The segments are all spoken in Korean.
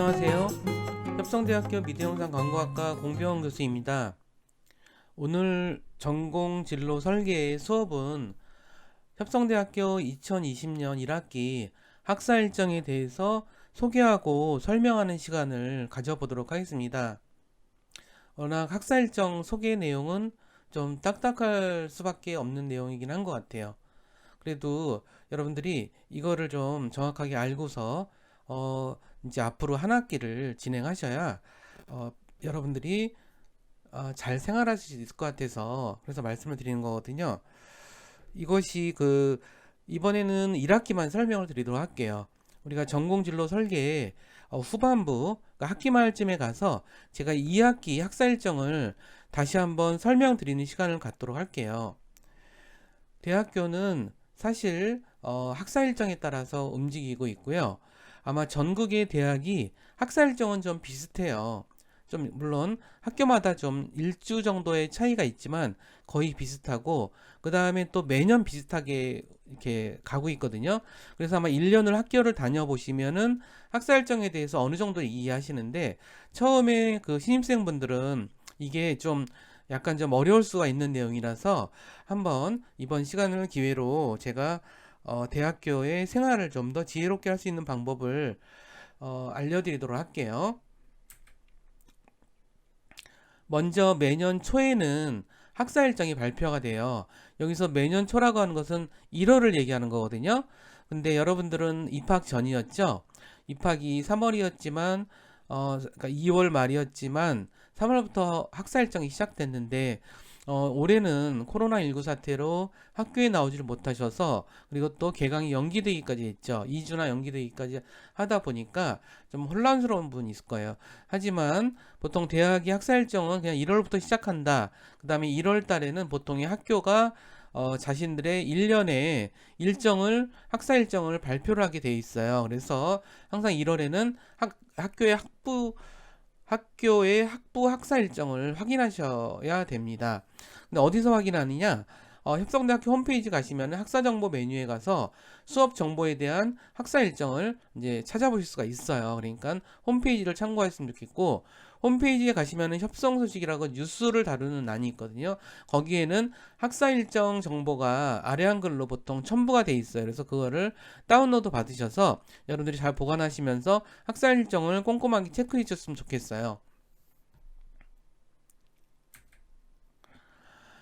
안녕하세요. 협성대학교 미디어영상 광고학과 공병 교수입니다. 오늘 전공 진로 설계의 수업은 협성대학교 2020년 1학기 학사 일정에 대해서 소개하고 설명하는 시간을 가져보도록 하겠습니다. 워낙 학사 일정 소개 내용은 좀 딱딱할 수밖에 없는 내용이긴 한 것 같아요. 그래도 여러분들이 이거를 좀 정확하게 알고서 이제 앞으로 한 학기를 진행하셔야 여러분들이 잘 생활하실 수 있을 것 같아서 그래서 말씀을 드리는 거거든요. 이것이 이번에는 1학기만 설명을 드리도록 할게요. 우리가 전공진로 설계 후반부 그러니까 학기 말쯤에 가서 제가 2학기 학사 일정을 다시 한번 설명드리는 시간을 갖도록 할게요. 대학교는 사실 학사 일정에 따라서 움직이고 있고요. 아마 전국의 대학이 학사 일정은 좀 비슷해요. 좀 물론 학교마다 좀 일주 정도의 차이가 있지만 거의 비슷하고 그 다음에 또 매년 비슷하게 이렇게 가고 있거든요. 그래서 아마 1년을 학교를 다녀보시면은 학사 일정에 대해서 어느 정도 이해하시는데 처음에 그 신입생분들은 이게 좀 약간 좀 어려울 수가 있는 내용이라서 한번 이번 시간을 기회로 제가 대학교의 생활을 좀 더 지혜롭게 할 수 있는 방법을 알려드리도록 할게요. 먼저 매년 초에는 학사 일정이 발표가 돼요. 여기서 매년 초라고 하는 것은 1월을 얘기하는 거거든요. 근데 여러분들은 입학 전이었죠. 입학이 3월이었지만 그러니까 2월 말이었지만 3월부터 학사 일정이 시작됐는데 올해는 코로나19 사태로 학교에 나오지를 못하셔서 그리고 또 개강이 연기되기까지 했죠. 2주나 연기되기까지 하다 보니까 좀 혼란스러운 부분이 있을 거예요. 하지만 보통 대학이 학사 일정은 그냥 1월부터 시작한다. 그 다음에 1월 달에는 보통의 학교가 자신들의 1년의 학사 일정을 발표를 하게 돼 있어요. 그래서 항상 1월에는 학교의 학부 학사 일정을 확인하셔야 됩니다. 근데 어디서 확인하느냐? 협성대학교 홈페이지 가시면 학사 정보 메뉴에 가서 수업 정보에 대한 학사 일정을 이제 찾아보실 수가 있어요. 그러니까 홈페이지를 참고하셨으면 좋겠고, 홈페이지에 가시면은 협성 소식이라고 뉴스를 다루는欄이 있거든요. 거기에는 학사 일정 정보가 아래 한글로 보통 첨부가 돼 있어요. 그래서 그거를 다운로드 받으셔서 여러분들이 잘 보관하시면서 학사 일정을 꼼꼼하게 체크해 주셨으면 좋겠어요.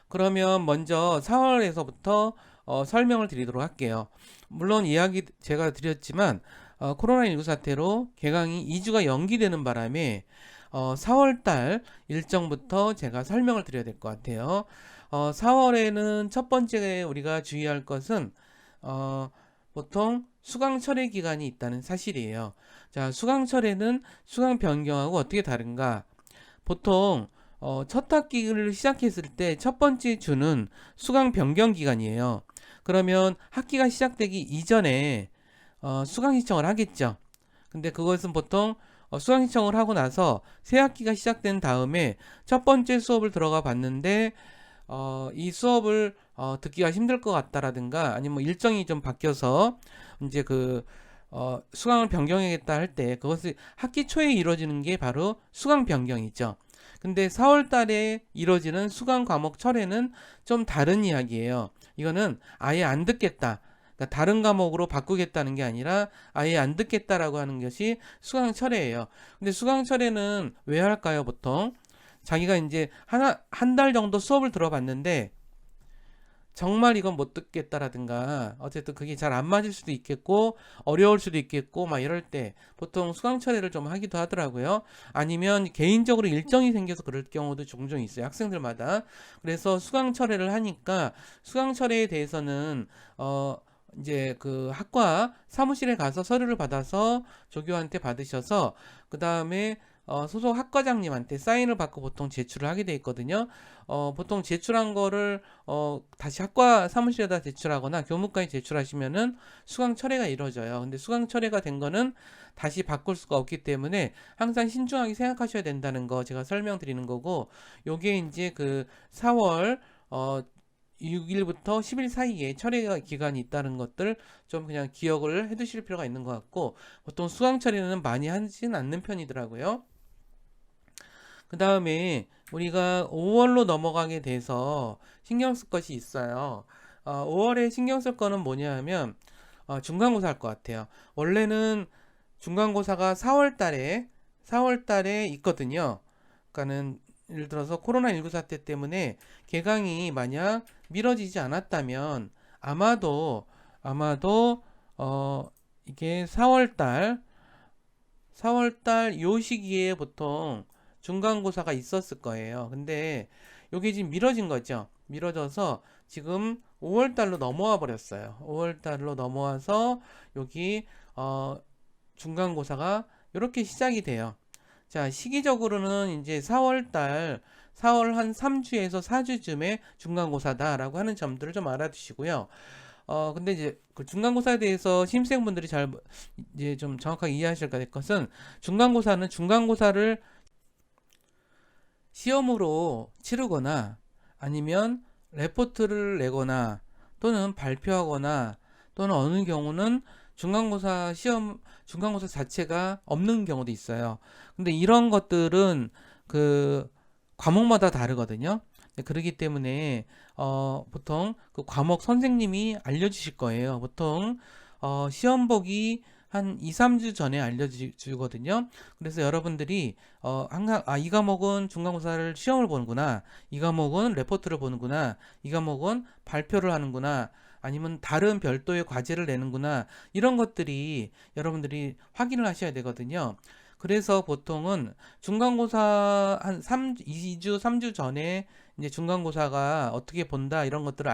그러면 먼저 4월에서부터 설명을 드리도록 할게요. 물론 이야기 제가 드렸지만 코로나19 사태로 개강이 2주가 연기되는 바람에 4월달 일정부터 제가 설명을 드려야 될 것 같아요. 4월에는 첫 번째 우리가 주의할 것은 보통 수강철회 기간이 있다는 사실이에요. 자, 수강철회는 수강 변경하고 어떻게 다른가? 보통 첫 학기를 시작했을 때 첫 번째 주는 수강 변경 기간이에요. 그러면 학기가 시작되기 이전에 수강 신청을 하겠죠. 근데 그것은 보통 수강 신청을 하고 나서 새 학기가 시작된 다음에 첫 번째 수업을 들어가 봤는데 이 수업을 듣기가 힘들 것 같다라든가 아니면 뭐 일정이 좀 바뀌어서 이제 수강을 변경하겠다 할 때 그것이 학기 초에 이루어지는 게 바로 수강 변경이죠. 근데 4월 달에 이루어지는 수강 과목 철회는 좀 다른 이야기예요. 이거는 아예 안 듣겠다. 그러니까 다른 과목으로 바꾸겠다는 게 아니라 아예 안 듣겠다라고 하는 것이 수강 철회예요. 근데 수강 철회는 왜 할까요, 보통? 자기가 이제 한 달 정도 수업을 들어봤는데 정말 이건 못 듣겠다라든가 어쨌든 그게 잘 안 맞을 수도 있겠고 어려울 수도 있겠고 막 이럴 때 보통 수강 철회를 좀 하기도 하더라고요. 아니면 개인적으로 일정이 생겨서 그럴 경우도 종종 있어요. 학생들마다. 그래서 수강 철회를 하니까 수강 철회에 대해서는 이제 그 학과 사무실에 가서 서류를 받아서 조교한테 받으셔서 그 다음에 소속 학과장님한테 사인을 받고 보통 제출을 하게 돼 있거든요. 보통 제출한 거를 다시 학과 사무실에다 제출하거나 교무과에 제출하시면은 수강 철회가 이루어져요. 근데 수강 철회가 된 거는 다시 바꿀 수가 없기 때문에 항상 신중하게 생각하셔야 된다는 거 제가 설명드리는 거고, 요게 이제 4월 6일부터 10일 사이에 철회 기간이 있다는 것들 좀 그냥 기억을 해 두실 필요가 있는 것 같고, 보통 수강 철회는 많이 하진 않는 편이더라고요. 그 다음에 우리가 5월로 넘어가게 돼서 신경 쓸 것이 있어요. 5월에 신경 쓸 거는 뭐냐 하면 중간고사 할 것 같아요. 원래는 중간고사가 4월 달에 있거든요. 그러니까는 예를 들어서 코로나19 사태 때문에 개강이 만약 미뤄지지 않았다면 아마도 이게 4월달 요 시기에 보통 중간고사가 있었을 거예요. 근데 요게 지금 미뤄진 거죠. 미뤄져서 지금 5월달로 넘어와 버렸어요. 5월달로 넘어와서 여기 중간고사가 이렇게 시작이 돼요. 자, 시기적으로는 이제 4월 한 3주에서 4주쯤에 중간고사다라고 하는 점들을 좀 알아두시고요. 근데 이제 그 중간고사에 대해서 신입생분들이 잘 이제 좀 정확하게 이해하셔야 될 것은, 중간고사를 시험으로 치르거나 아니면 레포트를 내거나 또는 발표하거나 또는 어느 경우는 중간고사 자체가 없는 경우도 있어요. 근데 이런 것들은 그 과목마다 다르거든요. 그렇기 때문에 보통 그 과목 선생님이 알려주실 거예요. 보통 시험 보기 한 2, 3주 전에 알려주거든요. 그래서 여러분들이 항상 이 과목은 중간고사를 시험을 보는구나, 이 과목은 레포트를 보는구나, 이 과목은 발표를 하는구나, 아니면 다른 별도의 과제를 내는구나, 이런 것들이 여러분들이 확인을 하셔야 되거든요. 그래서 보통은 중간고사 한 2주, 3주 전에 이제 중간고사가 어떻게 본다 이런 것들을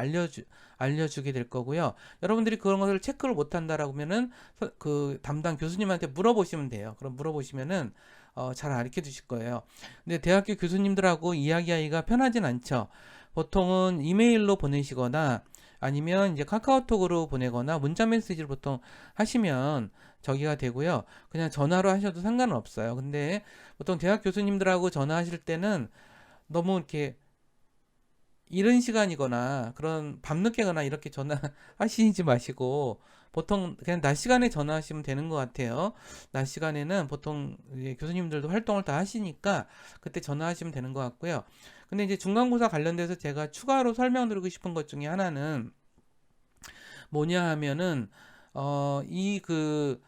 알려주게 될 거고요. 여러분들이 그런 것을 체크를 못 한다라고 하면은 그 담당 교수님한테 물어보시면 돼요. 그럼 물어보시면은 잘 가르쳐 주실 거예요. 근데 대학교 교수님들하고 이야기하기가 편하진 않죠. 보통은 이메일로 보내시거나 아니면 이제 카카오톡으로 보내거나 문자 메시지를 보통 하시면 저기가 되고요. 그냥 전화로 하셔도 상관은 없어요. 근데 보통 대학 교수님들하고 전화하실 때는 너무 이렇게 이른 시간이거나 그런 밤늦게거나 이렇게 전화하시지 마시고 보통 그냥 낮 시간에 전화하시면 되는 것 같아요. 낮 시간에는 보통 이제 교수님들도 활동을 다 하시니까 그때 전화하시면 되는 것 같고요. 근데 이제 중간고사 관련돼서 제가 추가로 설명드리고 싶은 것 중에 하나는 뭐냐 하면은 이 그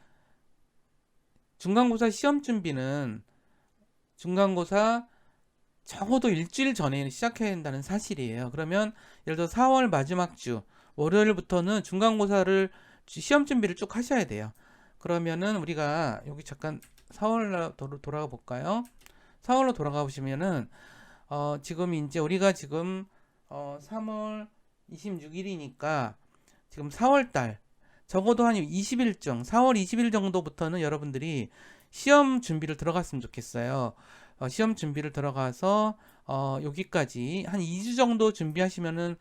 중간고사 시험 준비는 중간고사 적어도 일주일 전에 시작해야 된다는 사실이에요. 그러면 예를 들어 4월 마지막 주 월요일부터는 중간고사를 시험 준비를 쭉 하셔야 돼요. 그러면은 우리가 여기 잠깐 4월로 돌아가 볼까요? 4월로 돌아가 보시면은 지금 이제 우리가 지금 3월 26일이니까 지금 4월달 적어도 한 20일쯤 4월 20일 정도부터는 여러분들이 시험 준비를 들어갔으면 좋겠어요. 시험 준비를 들어가서 여기까지 한 2주 정도 준비하시면은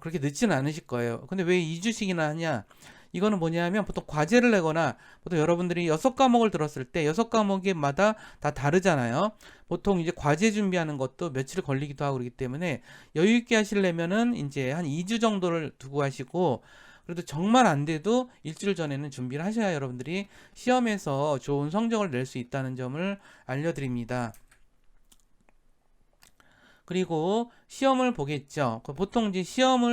그렇게 늦지는 않으실 거예요. 근데 왜 2주씩이나 하냐? 이거는 뭐냐면 보통 과제를 내거나 보통 여러분들이 6과목을 들었을 때 6과목마다 다 다르잖아요. 보통 이제 과제 준비하는 것도 며칠 걸리기도 하고 그러기 때문에 여유 있게 하시려면은 이제 한 2주 정도를 두고 하시고, 그래도 정말 안 돼도 일주일 전에는 준비를 하셔야 여러분들이 시험에서 좋은 성적을 낼 수 있다는 점을 알려드립니다. 그리고 시험을 보겠죠. 보통 이제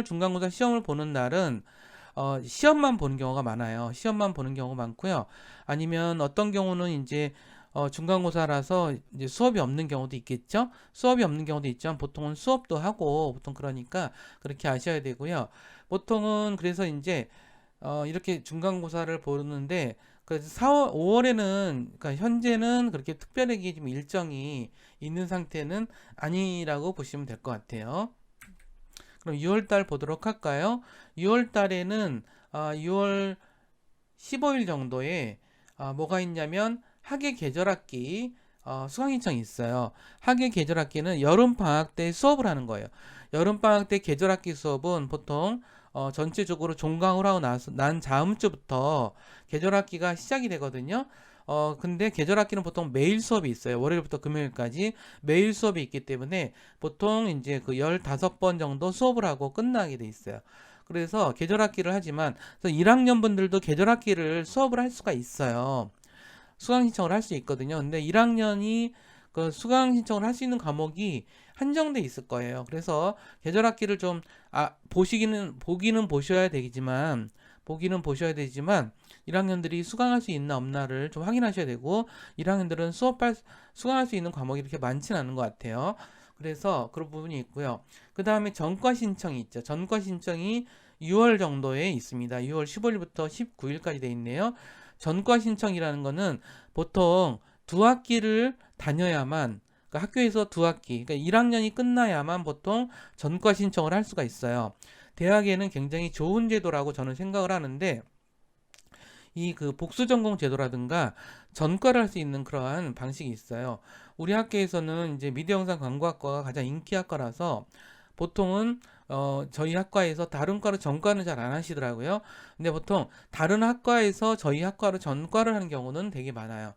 중간고사 시험을 보는 날은 시험만 보는 경우가 많아요. 시험만 보는 경우가 많고요. 아니면 어떤 경우는 이제 중간고사라서 이제 수업이 없는 경우도 있겠죠. 수업이 없는 경우도 있지만 보통은 수업도 하고 보통 그러니까 그렇게 아셔야 되고요. 보통은 그래서 이제 이렇게 중간고사를 보는데 그래서 5월에는 그러니까 현재는 그렇게 특별하게 좀 일정이 있는 상태는 아니라고 보시면 될 것 같아요. 그럼 6월 달 보도록 할까요? 6월 달에는 6월 15일 정도에 뭐가 있냐면 학예 계절학기 수강 신청이 있어요. 학예 계절학기는 여름 방학 때 수업을 하는 거예요. 여름 방학 때 계절학기 수업은 보통 전체적으로 종강을 하고 난 다음 주부터 계절학기가 시작이 되거든요. 근데 계절학기는 보통 매일 수업이 있어요. 월요일부터 금요일까지 매일 수업이 있기 때문에 보통 이제 그 15번 정도 수업을 하고 끝나게 돼 있어요. 그래서 계절학기를 하지만, 그래서 1학년 분들도 계절학기를 수업을 할 수가 있어요. 수강 신청을 할 수 있거든요. 근데 1학년이 그 수강 신청을 할 수 있는 과목이 한정돼 있을 거예요. 그래서 계절학기를 좀 보기는 보셔야 되지만 1학년들이 수강할 수 있나 없나를 좀 확인하셔야 되고, 1학년들은 수강할 수 있는 과목이 이렇게 많지는 않은 것 같아요. 그래서 그런 부분이 있고요. 그 다음에 전과 신청이 있죠. 전과 신청이 6월 정도에 있습니다. 6월 15일부터 19일까지 돼 있네요. 전과 신청이라는 거는 보통 두 학기를 다녀야만, 그러니까 학교에서 두 학기, 그러니까 1학년이 끝나야만 보통 전과 신청을 할 수가 있어요. 대학에는 굉장히 좋은 제도라고 저는 생각을 하는데, 이 그 복수 전공 제도라든가 전과를 할 수 있는 그러한 방식이 있어요. 우리 학교에서는 이제 미디어 영상 광고학과가 가장 인기 학과라서 보통은 저희 학과에서 다른 과로 전과는 잘 안 하시더라고요. 근데 보통 다른 학과에서 저희 학과로 전과를 하는 경우는 되게 많아요.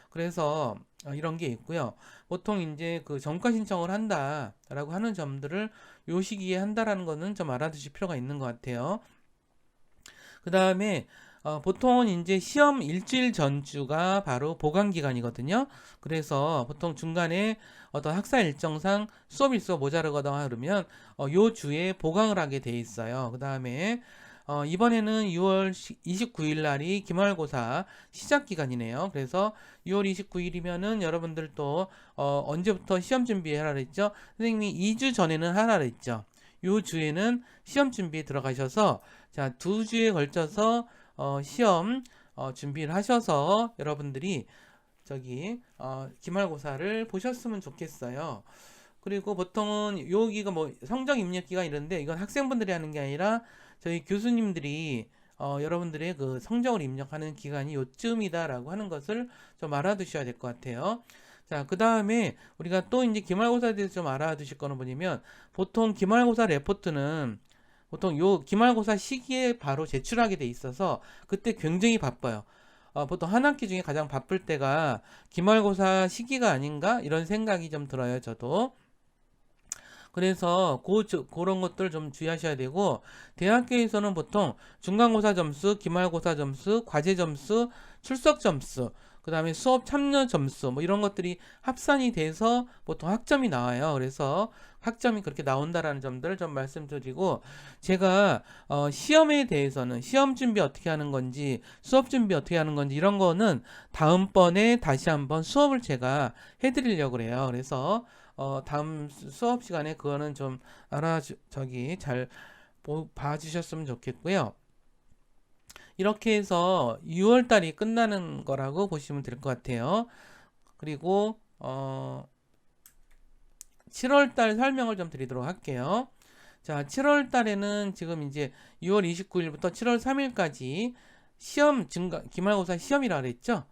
그래서 이런 게 있고요. 보통 이제 그 전과 신청을 한다라고 하는 점들을 요 시기에 한다라는 거는 좀 알아두실 필요가 있는 것 같아요. 그 다음에 보통은 이제 시험 일주일 전주가 바로 보강 기간이거든요. 그래서 보통 중간에 어떤 학사 일정상 수업 일수가 모자르거나 그러면 요 주에 보강을 하게 돼 있어요. 그 다음에 이번에는 6월 29일 날이 기말고사 시작 기간이네요. 그래서 6월 29일이면은 여러분들 또 언제부터 시험 준비하라 그랬죠? 선생님이 2주 전에는 하라 그랬죠. 요 주에는 시험 준비에 들어가셔서, 자, 2주에 걸쳐서 시험 준비를 하셔서 여러분들이 저기 기말고사를 보셨으면 좋겠어요. 그리고 보통은 여기가 뭐 성적 입력기가 이런데, 이건 학생분들이 하는 게 아니라 저희 교수님들이 여러분들의 그 성적을 입력하는 기간이 요쯤이다라고 하는 것을 좀 알아두셔야 될 것 같아요. 자, 그 다음에 우리가 또 이제 기말고사에 대해서 좀 알아두실 거는 뭐냐면, 보통 기말고사 레포트는 보통 요 기말고사 시기에 바로 제출하게 돼 있어서 그때 굉장히 바빠요. 보통 한 학기 중에 가장 바쁠 때가 기말고사 시기가 아닌가 이런 생각이 좀 들어요, 저도. 그래서 그런 것들 좀 주의하셔야 되고, 대학교에서는 보통 중간고사 점수, 기말고사 점수, 과제 점수, 출석 점수, 그 다음에 수업 참여 점수 뭐 이런 것들이 합산이 돼서 보통 학점이 나와요. 그래서 학점이 그렇게 나온다라는 점들을 좀 말씀드리고, 제가 시험에 대해서는 시험 준비 어떻게 하는 건지, 수업 준비 어떻게 하는 건지 이런 거는 다음번에 다시 한번 수업을 제가 해드리려고 그래요. 그래서 다음 수업 시간에 그거는 좀 잘 봐주셨으면 좋겠고요. 이렇게 해서 6월 달이 끝나는 거라고 보시면 될 것 같아요. 그리고 7월 달 설명을 좀 드리도록 할게요. 자, 7월 달에는 지금 이제 6월 29일부터 7월 3일까지 기말고사 시험이라 그랬죠?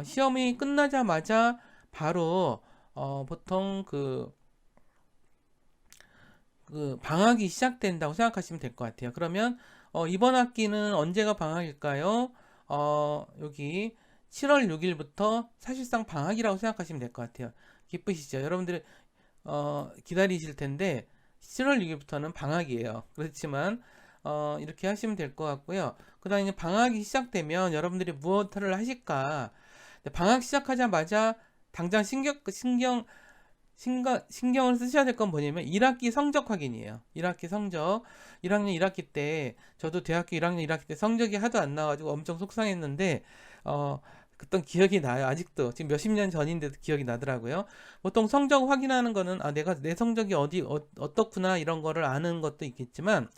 시험이 끝나자마자 바로 보통 그 방학이 시작된다고 생각하시면 될 것 같아요. 그러면 이번 학기는 언제가 방학일까요? 여기 7월 6일부터 사실상 방학이라고 생각하시면 될 것 같아요. 기쁘시죠? 여러분들이 기다리실 텐데 7월 6일부터는 방학이에요. 그렇지만 이렇게 하시면 될 것 같고요. 그 다음에 이제 방학이 시작되면 여러분들이 무엇을 하실까? 방학 시작하자마자 당장 신경을 쓰셔야 될 건 뭐냐면 1학기 성적 확인이에요. 1학기 성적. 1학년 1학기 때, 저도 대학교 1학년 1학기 때 성적이 하도 안 나와가지고 엄청 속상했는데, 그땐 기억이 나요. 아직도. 지금 몇십 년 전인데도 기억이 나더라고요. 보통 성적 확인하는 거는, 내 성적이 어떻구나, 이런 거를 아는 것도 있겠지만,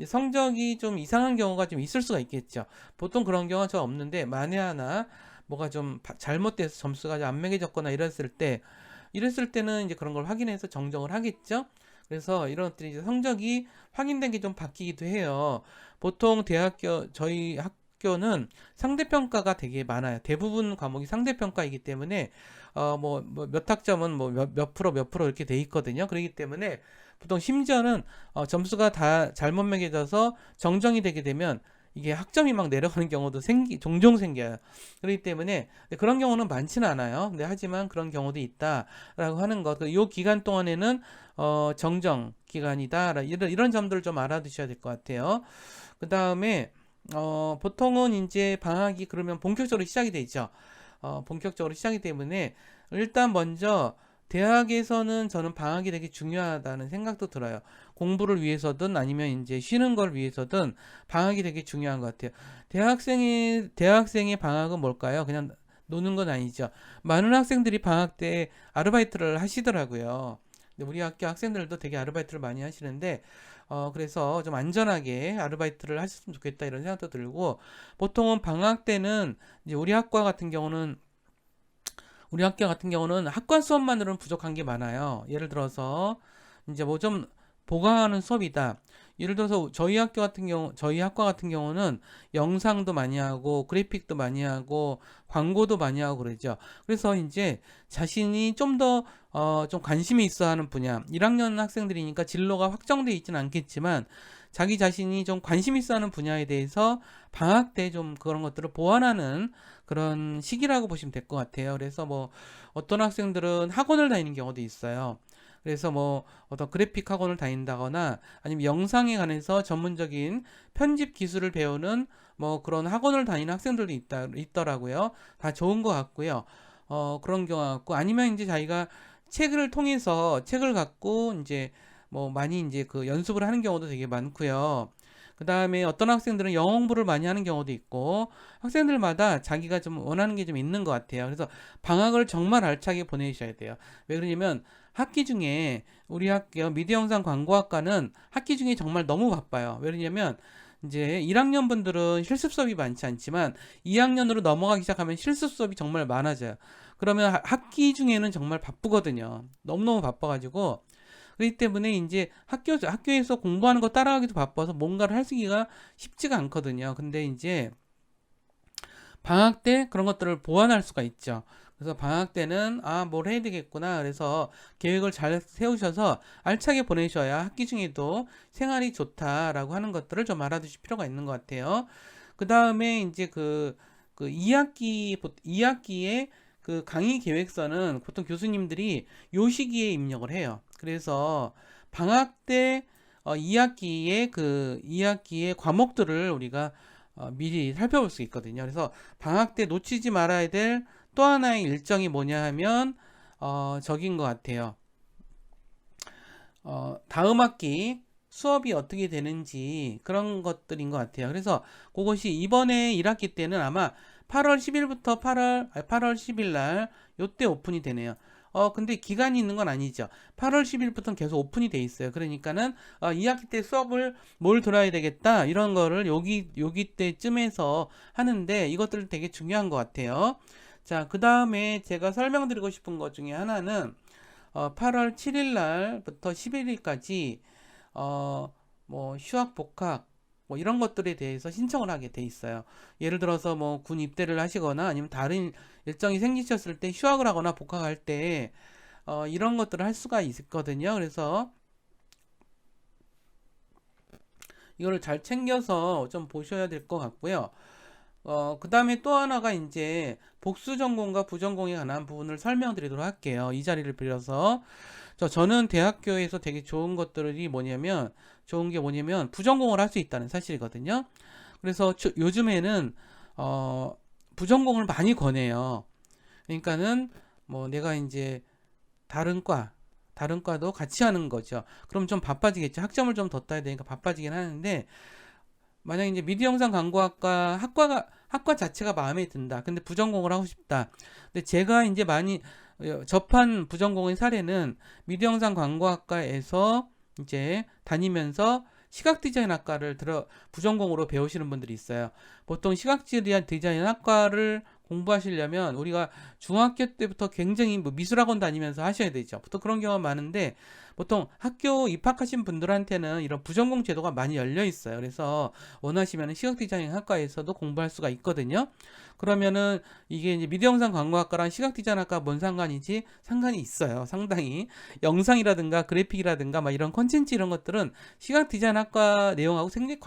성적이 좀 이상한 경우가 좀 있을 수가 있겠죠. 보통 그런 경우가 저 없는데, 만에 하나 뭐가 좀 잘못돼서 점수가 좀 안 매겨졌거나 이랬을 때는 이제 그런 걸 확인해서 정정을 하겠죠. 그래서 이런 것들이 이제 성적이 확인된 게 좀 바뀌기도 해요. 보통 저희 학교는 상대평가가 되게 많아요. 대부분 과목이 상대평가이기 때문에 몇 학점은 몇 프로 몇 프로 이렇게 돼 있거든요. 그렇기 때문에 보통 심지어는 점수가 다 잘못 매겨져서 정정이 되게 되면 이게 학점이 막 내려가는 경우도 종종 생겨요. 그렇기 때문에 그런 경우는 많지는 않아요. 근데 하지만 그런 경우도 있다라고 하는 것. 이 기간 동안에는 정정 기간이다. 이런 점들을 좀 알아두셔야 될 것 같아요. 그 다음에 보통은 이제 방학이 그러면 본격적으로 시작이 되죠. 본격적으로 시작이 때문에 일단 먼저 대학에서는 저는 방학이 되게 중요하다는 생각도 들어요. 공부를 위해서든 아니면 이제 쉬는 걸 위해서든 방학이 되게 중요한 것 같아요. 대학생의 방학은 뭘까요? 그냥 노는 건 아니죠. 많은 학생들이 방학 때 아르바이트를 하시더라고요. 근데 우리 학교 학생들도 되게 아르바이트를 많이 하시는데 그래서 좀 안전하게 아르바이트를 하셨으면 좋겠다 이런 생각도 들고 보통은 방학 때는 이제 우리 학교 같은 경우는 학관 수업만으로는 부족한 게 많아요. 예를 들어서 이제 뭐 좀 보강하는 수업이다. 예를 들어서 저희 학과 같은 경우는 영상도 많이 하고 그래픽도 많이 하고 광고도 많이 하고 그러죠. 그래서 이제 자신이 좀 더 좀 관심이 있어 하는 분야, 1학년 학생들이니까 진로가 확정돼 있지는 않겠지만 자기 자신이 좀 관심 있어 하는 분야에 대해서 방학 때 좀 그런 것들을 보완하는 그런 시기라고 보시면 될 것 같아요. 그래서 뭐 어떤 학생들은 학원을 다니는 경우도 있어요. 그래서 뭐 어떤 그래픽 학원을 다닌다거나 아니면 영상에 관해서 전문적인 편집 기술을 배우는 뭐 그런 학원을 다니는 학생들도 있더라고요. 다 좋은 것 같고요. 그런 경우 같고 아니면 이제 자기가 책을 갖고 이제 뭐 많이 이제 그 연습을 하는 경우도 되게 많고요. 그 다음에 어떤 학생들은 영어 공부를 많이 하는 경우도 있고 학생들마다 자기가 좀 원하는 게 좀 있는 것 같아요. 그래서 방학을 정말 알차게 보내셔야 돼요. 왜 그러냐면 학기 중에 우리 학교 미디어 영상 광고학과는 학기 중에 정말 너무 바빠요. 왜 그러냐면 이제 1학년 분들은 실습 수업이 많지 않지만 2학년으로 넘어가기 시작하면 실습 수업이 정말 많아져요. 그러면 학기 중에는 정말 바쁘거든요. 너무너무 바빠가지고 그렇기 때문에 이제 학교에서 공부하는 거 따라가기도 바빠서 뭔가를 하기가 쉽지가 않거든요. 근데 이제 방학 때 그런 것들을 보완할 수가 있죠. 그래서 방학 때는 뭘 해야 되겠구나. 그래서 계획을 잘 세우셔서 알차게 보내셔야 학기 중에도 생활이 좋다라고 하는 것들을 좀 알아두실 필요가 있는 것 같아요. 그 다음에 이제 그 2학기에 그 강의 계획서는 보통 교수님들이 요 시기에 입력을 해요. 그래서 방학 때 2학기의 과목들을 우리가 미리 살펴볼 수 있거든요. 그래서 방학 때 놓치지 말아야 될 또 하나의 일정이 뭐냐 하면 저긴 것 같아요. 다음 학기 수업이 어떻게 되는지 그런 것들인 것 같아요. 그래서 그것이 이번에 1학기 때는 아마 8월 10일부터 8월 10일 날 요때 오픈이 되네요. 근데 기간이 있는 건 아니죠. 8월 10일부터는 계속 오픈이 돼 있어요. 그러니까는 2학기 때 수업을 뭘 들어야 되겠다 이런 거를 여기 때쯤에서 하는데 이것들 되게 중요한 것 같아요. 자, 그 다음에 제가 설명드리고 싶은 것 중에 하나는 8월 7일 날부터 11일까지 뭐 휴학 복학 뭐 이런 것들에 대해서 신청을 하게 돼 있어요. 예를 들어서 뭐 군 입대를 하시거나 아니면 다른 일정이 생기셨을 때 휴학을 하거나 복학할 때 이런 것들을 할 수가 있거든요. 그래서 이거를 잘 챙겨서 좀 보셔야 될 것 같고요. 그 다음에 또 하나가 이제 복수 전공과 부전공에 관한 부분을 설명드리도록 할게요. 이 자리를 빌려서. 저는 대학교에서 되게 좋은 게 뭐냐면 부전공을 할 수 있다는 사실이거든요. 그래서 요즘에는 부전공을 많이 권해요. 그러니까는 뭐 내가 이제 다른 과도 같이 하는 거죠. 그럼 좀 바빠지겠죠. 학점을 좀 더 따야 되니까 바빠지긴 하는데 만약 이제 미디어 영상 광고학과 학과 자체가 마음에 든다. 근데 부전공을 하고 싶다. 근데 제가 이제 많이 접한 부전공의 사례는 미디어 영상 광고학과에서 이제 다니면서 시각 디자인 학과를 부전공으로 배우시는 분들이 있어요. 보통 시각 디자인 학과를 공부하시려면 우리가 중학교 때부터 굉장히 뭐 미술학원 다니면서 하셔야 되죠. 보통 그런 경우가 많은데 보통 학교 입학하신 분들한테는 이런 부전공 제도가 많이 열려 있어요. 그래서 원하시면 시각디자인 학과에서도 공부할 수가 있거든요. 그러면은 이게 이제 미디어영상 광고학과랑 시각디자인학과 뭔 상관이지? 상관이 있어요. 상당히 영상이라든가 그래픽이라든가 막 이런 컨텐츠 이런 것들은 시각디자인학과 내용하고 굉장히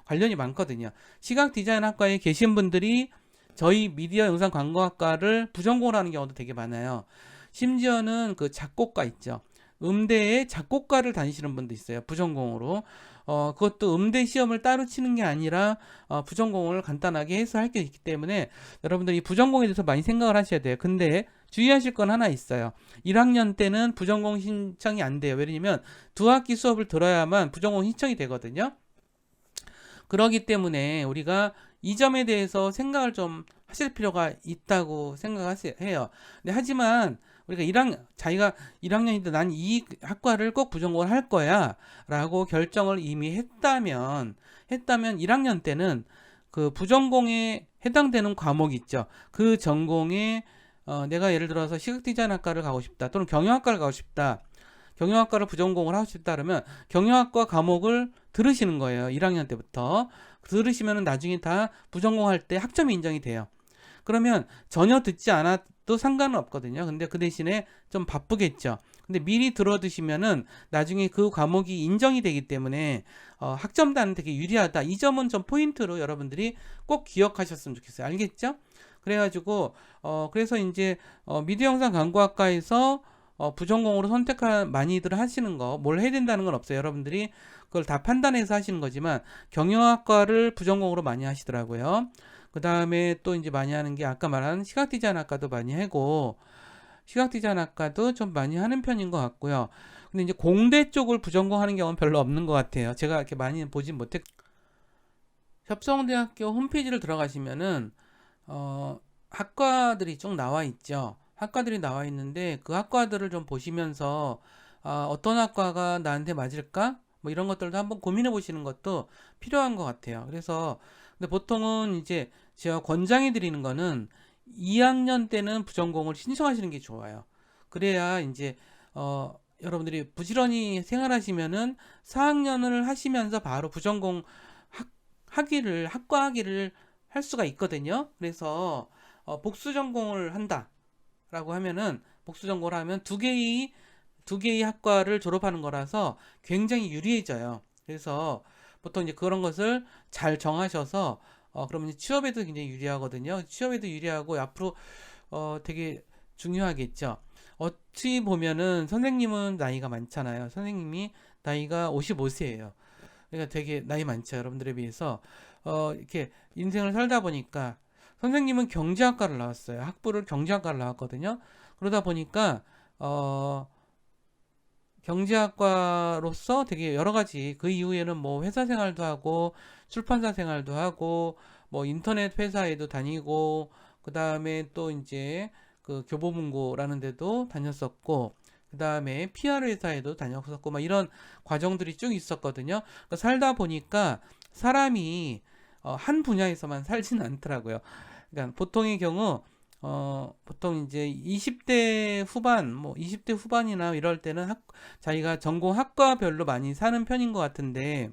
관련이 많거든요. 시각디자인학과에 계신 분들이 저희 미디어 영상 광고학과를 부전공을 하는 경우도 되게 많아요. 심지어는 그 작곡가 있죠. 음대에 작곡가를 다니시는 분도 있어요. 부전공으로. 그것도 음대 시험을 따로 치는 게 아니라 부전공을 간단하게 해서 할 게 있기 때문에 여러분들이 부전공에 대해서 많이 생각을 하셔야 돼요. 근데 주의하실 건 하나 있어요. 1학년 때는 부전공 신청이 안 돼요. 왜냐면 두 학기 수업을 들어야만 부전공 신청이 되거든요. 그러기 때문에 우리가 이 점에 대해서 생각을 좀 하실 필요가 있다고 생각해요. 근데 하지만 우리가 자기가 1학년인데 난 이 학과를 꼭 부전공을 할 거야 라고 결정을 이미 했다면 1학년 때는 그 부전공에 해당되는 과목이 있죠. 그 전공에 내가 예를 들어서 시각디자인학과를 가고 싶다 또는 경영학과를 가고 싶다. 경영학과를 부전공을 하고 싶다 그러면 경영학과 과목을 들으시는 거예요. 1학년 때부터. 들으시면 나중에 다 부전공할 때 학점이 인정이 돼요. 그러면 전혀 듣지 않아도 상관은 없거든요. 근데 그 대신에 좀 바쁘겠죠. 근데 미리 들어두시면은 나중에 그 과목이 인정이 되기 때문에 학점단은 되게 유리하다. 이 점은 좀 포인트로 여러분들이 꼭 기억하셨으면 좋겠어요. 알겠죠? 그래가지고 그래서 이제 미디어 영상 광고학과에서 부전공으로 많이들 하시는 거, 뭘 해야 된다는 건 없어요. 여러분들이 그걸 다 판단해서 하시는 거지만, 경영학과를 부전공으로 많이 하시더라고요. 그 다음에 또 이제 많이 하는 게 아까 말한 시각디자인학과도 많이 하고, 시각디자인학과도 좀 많이 하는 편인 것 같고요. 근데 이제 공대 쪽을 부전공하는 경우는 별로 없는 것 같아요. 제가 이렇게 많이 보진 못했. 협성대학교 홈페이지를 들어가시면은, 학과들이 쭉 나와 있죠. 학과들이 나와 있는데 그 학과들을 좀 보시면서 어떤 학과가 나한테 맞을까? 뭐 이런 것들도 한번 고민해 보시는 것도 필요한 것 같아요. 그래서 근데 보통은 이제 제가 권장해 드리는 거는 2학년 때는 부전공을 신청하시는 게 좋아요. 그래야 이제 여러분들이 부지런히 생활하시면은 4학년을 하시면서 바로 부전공 학과학위를 할 수가 있거든요. 그래서 복수 전공을 한다라고 하면은 복수 전공을 하면 두 개의 학과를 졸업하는 거라서 굉장히 유리해져요. 그래서 보통 이제 그런 것을 잘 정하셔서 그러면 이제 취업에도 굉장히 유리하거든요. 취업에도 유리하고 앞으로 되게 중요하겠죠. 어찌 보면은 선생님은 나이가 많잖아요. 선생님이 나이가 55세예요. 그러니까 되게 나이 많죠. 여러분들에 비해서 이렇게 인생을 살다 보니까 선생님은 경제학과를 나왔어요. 학부를 경제학과를 나왔거든요. 그러다 보니까 경제학과로서 되게 여러 가지 그 이후에는 뭐 회사 생활도 하고 출판사 생활도 하고 뭐 인터넷 회사에도 다니고 그 다음에 또 이제 그 교보문고라는 데도 다녔었고 그 다음에 PR 회사에도 다녔었고 막 이런 과정들이 쭉 있었거든요. 그러니까 살다 보니까 사람이 한 분야에서만 살지는 않더라고요. 그러니까 보통의 경우 보통 이제 20대 후반, 뭐 20대 후반이나 이럴 때는 자기가 전공 학과별로 많이 사는 편인 것 같은데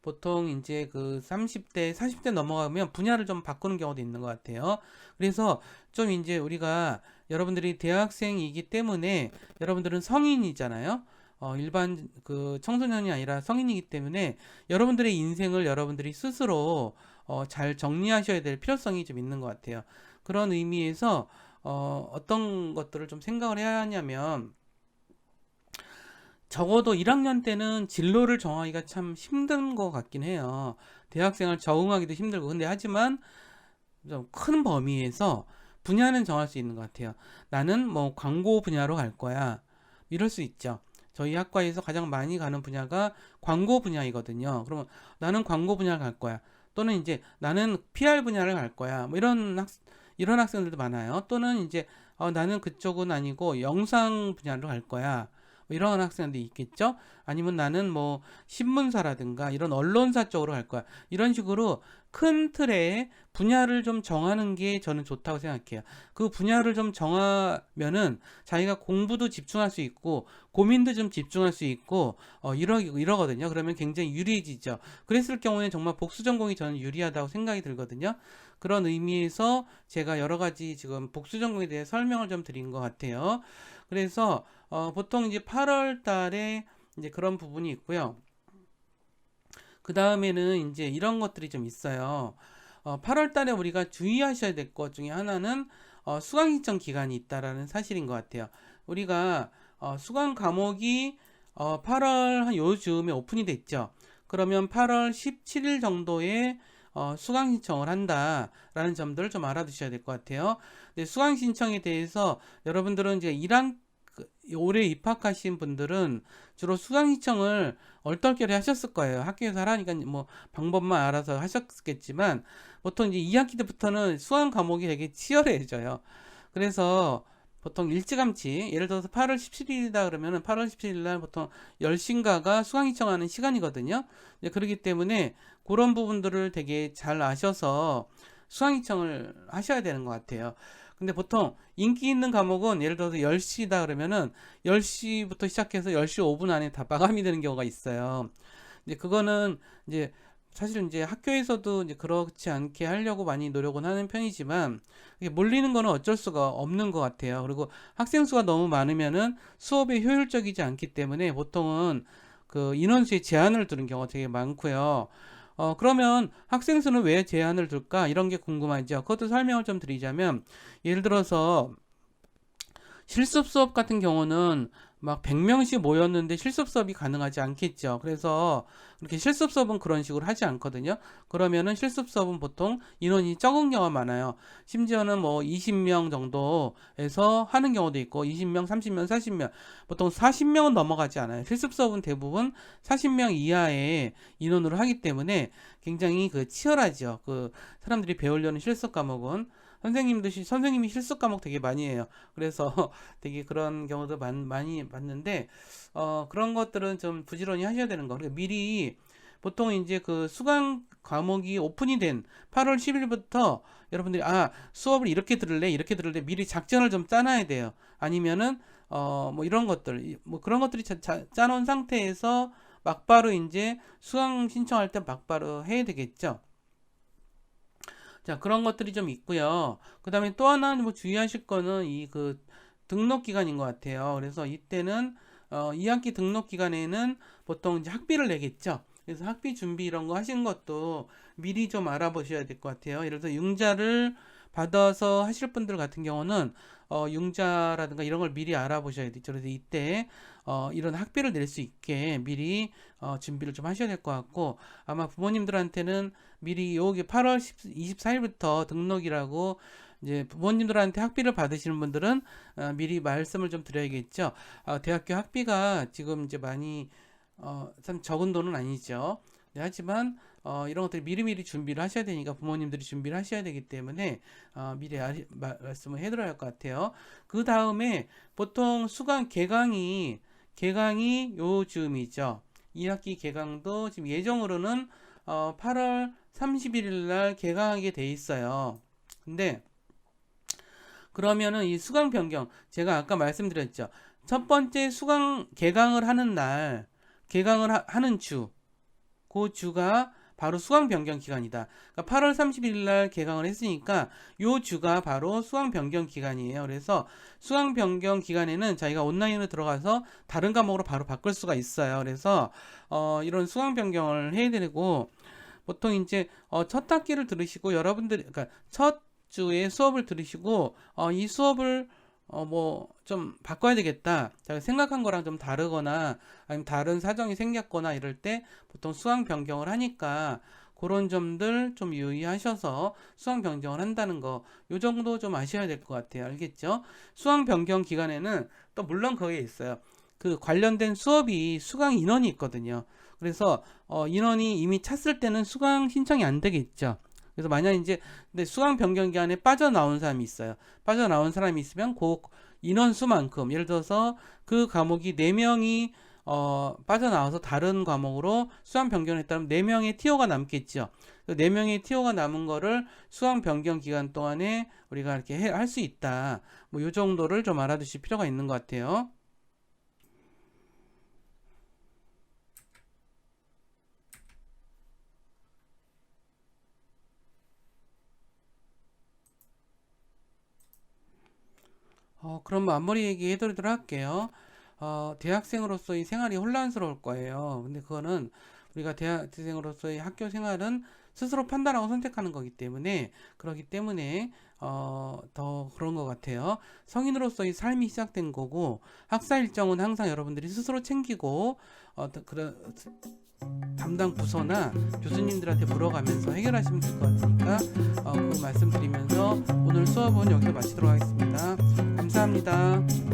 보통 이제 그 30대, 40대 넘어가면 분야를 좀 바꾸는 경우도 있는 것 같아요. 그래서 좀 이제 우리가 여러분들이 대학생이기 때문에 여러분들은 성인이잖아요. 일반 그 청소년이 아니라 성인이기 때문에 여러분들의 인생을 여러분들이 스스로 잘 정리하셔야 될 필요성이 좀 있는 것 같아요. 그런 의미에서 어떤 것들을 좀 생각을 해야 하냐면 적어도 1학년 때는 진로를 정하기가 참 힘든 것 같긴 해요. 대학생활 적응하기도 힘들고 근데 하지만 좀 큰 범위에서 분야는 정할 수 있는 것 같아요. 나는 뭐 광고 분야로 갈 거야. 이럴 수 있죠. 저희 학과에서 가장 많이 가는 분야가 광고 분야이거든요. 그러면 나는 광고 분야를 갈 거야. 또는 이제 나는 PR 분야를 갈 거야. 뭐 이런 학생들도 많아요. 또는 이제 나는 그쪽은 아니고 영상 분야로 갈 거야. 뭐 이런 학생들이 있겠죠. 아니면 나는 뭐 신문사라든가 이런 언론사 쪽으로 갈 거야. 이런 식으로 큰 틀의 분야를 좀 정하는 게 저는 좋다고 생각해요. 그 분야를 좀 정하면은 자기가 공부도 집중할 수 있고 고민도 좀 집중할 수 있고 이러거든요. 그러면 굉장히 유리해지죠. 그랬을 경우에 정말 복수 전공이 저는 유리하다고 생각이 들거든요. 그런 의미에서 제가 여러 가지 지금 복수 전공에 대해 설명을 좀 드린 것 같아요. 그래서 보통 이제 8월 달에 이제 그런 부분이 있고요. 그 다음에는 이제 이런 것들이 좀 있어요. 8월 달에 우리가 주의하셔야 될 것 중에 하나는 수강 신청 기간이 있다라는 사실인 것 같아요. 우리가 수강 과목이 8월 한 요즘에 오픈이 됐죠. 그러면 8월 17일 정도에 수강 신청을 한다라는 점들을 좀 알아두셔야 될 것 같아요. 근데 수강 신청에 대해서 여러분들은 이제 올해 입학하신 분들은 주로 수강 신청을 얼떨결에 하셨을 거예요. 학교에서 하라니까 뭐 방법만 알아서 하셨겠지만 보통 이제 2학기 때부터는 수강 과목이 되게 치열해져요. 그래서 보통 일찌감치 예를 들어서 8월 17일이다 그러면은 8월 17일 날 보통 10시인가가 수강 신청하는 시간이거든요. 그렇기 때문에 그런 부분들을 되게 잘 아셔서 수강 신청을 하셔야 되는 것 같아요. 근데 보통 인기 있는 과목은 예를 들어서 10시다 그러면은 10시부터 시작해서 10시 5분 안에 다 마감이 되는 경우가 있어요. 이제 그거는 이제 사실 이제 학교에서도 이제 그렇지 않게 하려고 많이 노력은 하는 편이지만 이게 몰리는 거는 어쩔 수가 없는 것 같아요. 그리고 학생 수가 너무 많으면은 수업에 효율적이지 않기 때문에 보통은 그 인원수에 제한을 두는 경우가 되게 많고요. 그러면 학생 수는 왜 제한을 둘까? 이런 게 궁금하죠. 그것도 설명을 좀 드리자면 예를 들어서 실습 수업 같은 경우는 막 100명씩 모였는데 실습 수업이 가능하지 않겠죠. 그래서 그렇게 실습 수업은 그런 식으로 하지 않거든요. 그러면은 실습 수업은 보통 인원이 적은 경우가 많아요. 심지어는 뭐 20명 정도에서 하는 경우도 있고 20명, 30명, 40명. 보통 40명은 넘어가지 않아요. 실습 수업은 대부분 40명 이하의 인원으로 하기 때문에 굉장히 그 치열하죠. 그 사람들이 배우려는 실습 과목은 선생님이 실습 과목 되게 많이 해요. 그래서 되게 그런 경우도 많이 봤는데, 그런 것들은 좀 부지런히 하셔야 되는 거. 그러니까 미리 보통 이제 그 수강 과목이 오픈이 된 8월 10일부터 여러분들이 수업을 이렇게 들을래 미리 작전을 좀 짜놔야 돼요. 아니면은 뭐 이런 것들 뭐 그런 것들이 짜놓은 상태에서 막바로 이제 수강 신청할 때 막바로 해야 되겠죠. 자, 그런 것들이 좀 있고요. 그 다음에 또 하나는 뭐 주의하실 거는 이 그 등록 기간인 것 같아요. 그래서 이때는 2학기 등록 기간에는 보통 이제 학비를 내겠죠. 그래서 학비 준비 이런 거 하신 것도 미리 좀 알아보셔야 될 것 같아요. 예를 들어서 융자를 받아서 하실 분들 같은 경우는 융자라든가 이런 걸 미리 알아보셔야 되죠. 그래서 이때 이런 학비를 낼 수 있게 미리 준비를 좀 하셔야 될 것 같고 아마 부모님들한테는 미리 여기 8월 24일부터 등록이라고 이제 부모님들한테 학비를 받으시는 분들은 미리 말씀을 좀 드려야겠죠. 대학교 학비가 지금 이제 많이 참 적은 돈은 아니죠. 네, 하지만 이런 것들 미리미리 준비를 하셔야 되니까 부모님들이 준비를 하셔야 되기 때문에 미리 말씀을 해드려야 할 것 같아요. 그 다음에 보통 수강 개강이 요즘이죠. 2학기 개강도 지금 예정으로는 8월 31일 날 개강하게 돼 있어요. 근데 그러면은 이 수강 변경 제가 아까 말씀드렸죠. 첫 번째 수강 개강을 하는 날 하는 그 주가 바로 수강 변경 기간이다. 그러니까 8월 30일 날 개강을 했으니까 요 주가 바로 수강 변경 기간이에요. 그래서 수강 변경 기간에는 자기가 온라인으로 들어가서 다른 과목으로 바로 바꿀 수가 있어요. 그래서 이런 수강 변경을 해야 되고 보통 이제 첫 학기를 들으시고 여러분들이 그러니까 첫 주에 수업을 들으시고 이 수업을 뭐 좀 바꿔야 되겠다. 제가 생각한 거랑 좀 다르거나 아니면 다른 사정이 생겼거나 이럴 때 보통 수강 변경을 하니까 그런 점들 좀 유의하셔서 수강 변경을 한다는 거, 요 정도 좀 아셔야 될 것 같아요. 알겠죠? 수강 변경 기간에는 또 물론 거기에 있어요. 그 관련된 수강 인원이 있거든요. 그래서 인원이 이미 찼을 때는 수강 신청이 안 되겠죠. 그래서 만약 이제 근데 수강 변경 기간에 빠져나온 사람이 있어요. 빠져나온 사람이 있으면 그 인원수만큼, 예를 들어서 그 과목이 4명이 빠져나와서 다른 과목으로 수강 변경을 했다면 4명의 티어가 남겠죠. 그 4명의 티어가 남은 거를 수강 변경 기간 동안에 우리가 이렇게 할 수 있다. 뭐 요 정도를 좀 알아두실 필요가 있는 것 같아요. 그럼 마무리 얘기 해드리도록 할게요. 대학생으로서의 생활이 혼란스러울 거예요. 근데 그거는 우리가 대학생으로서의 학교 생활은 스스로 판단하고 선택하는 거기 때문에, 그렇기 때문에 더 그런 것 같아요. 성인으로서의 삶이 시작된 거고, 학사 일정은 항상 여러분들이 스스로 챙기고, 그런 담당 부서나 교수님들한테 물어가면서 해결하시면 될 것 같으니까 그 말씀드리면서 오늘 수업은 여기서 마치도록 하겠습니다. 감사합니다.